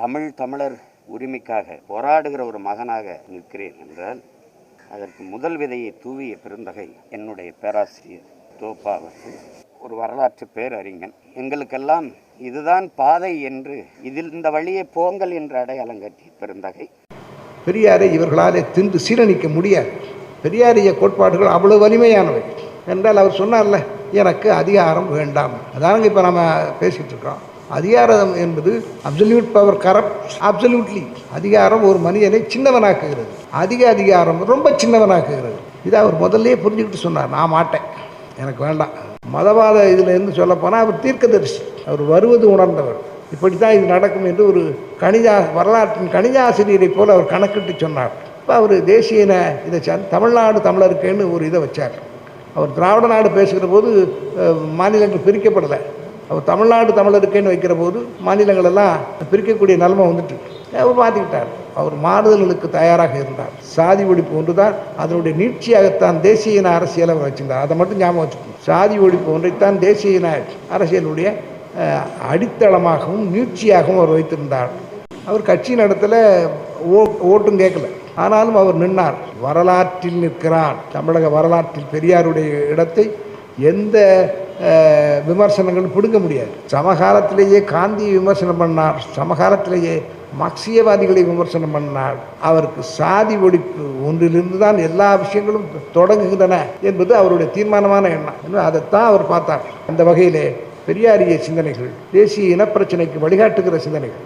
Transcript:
தமிழர் உரிமைக்காக போராடுகிற ஒரு மகனாக நிற்கிறேன் என்றால் அதற்கு முதல் விதையை தூவிய பெருந்தகை என்னுடைய பேராசிரியர் தோப்பா அவர்கள். ஒரு வரலாற்று பேரறிஞன். எங்களுக்கெல்லாம் இதுதான் பாதை என்று இந்த வழியை போங்கள் என்று அடையாளம் காட்டிய பெருந்தகை. பெரியாரை இவர்களாலே தின்று சீரணிக்க முடியாது. பெரியாரிய கோட்பாடுகள் அவ்வளவு வலிமையானவை என்றால் அவர் சொன்னார்ல, எனக்கு அதிகாரம் வேண்டாம். அதானங்க இப்போ நம்ம பேசிகிட்டு இருக்கோம். அதிகாரம் என்பது அப்சல்யூட் பவர் கரப்ட் அப்சல்யூட்லி. அதிகாரம் ஒரு மனிதனை சின்னவனாக்குகிறது. அதிகாரம் ரொம்ப சின்னவனாக்குகிறது. இதை அவர் முதல்லையே புரிஞ்சுக்கிட்டு சொன்னார். நான் மாட்டேன், எனக்கு வேண்டாம். மதவாத இதில் இருந்து சொல்லப்போனால் அவர் தீர்க்கதரிசி. அவர் வருவது உணர்ந்தவர். இப்படி தான் இது நடக்கும் என்று ஒரு வரலாற்றின் கணிதாசிரியரை போல் அவர் கணக்கிட்டு சொன்னார். இப்போ அவர் தேசியன இதை தமிழ்நாடு தமிழருக்குன்னு ஒரு இதை வச்சார். அவர் திராவிட நாடு பேசுகிற போது மாநிலங்கள் பிரிக்கப்படலை. அவர் தமிழ்நாடு தமிழருக்குன்னு வைக்கிற போது மாநிலங்களெல்லாம் பிரிக்கக்கூடிய நிலைமை வந்துட்டு அவர் மாற்றிக்கிட்டார். அவர் மாறுதல்களுக்கு தயாராக இருந்தார். சாதி ஒழிப்பு ஒன்று தான் அதனுடைய நீட்சியாகத்தான் தேசிய இன அரசியலை அவர் வச்சிருந்தார். அதை மட்டும் ஞாபகம் வச்சுக்கணும். சாதி ஒழிப்பு ஒன்றைத்தான் தேசிய இன அரசியலுடைய அடித்தளமாகவும் நீட்சியாகவும் அவர் வைத்திருந்தார். அவர் கட்சி நடத்தல, ஓட்டும் கேட்கல. ஆனாலும் அவர் நின்றார். வரலாற்றில் நிற்கிறார். தமிழக வரலாற்றில் பெரியாருடைய இடத்தை எந்த விமர்சனங்களும் பிடுங்க முடியாது. சமகாலத்திலேயே காந்தியை விமர்சனம் பண்ணார். சமகாலத்திலேயே மார்க்சியவாதிகளை விமர்சனம் பண்ணார். அவருக்கு சாதி ஒழிப்பு ஒன்றிலிருந்து தான் எல்லா விஷயங்களும் தொடங்குகின்றன என்பது அவருடைய தீர்மானமான எண்ணம். அதைத்தான் அவர் பார்த்தார். அந்த வகையிலே பெரியாரிய சிந்தனைகள் தேசிய இனப்பிரச்சனைக்கு வழிகாட்டுகிற சிந்தனைகள்.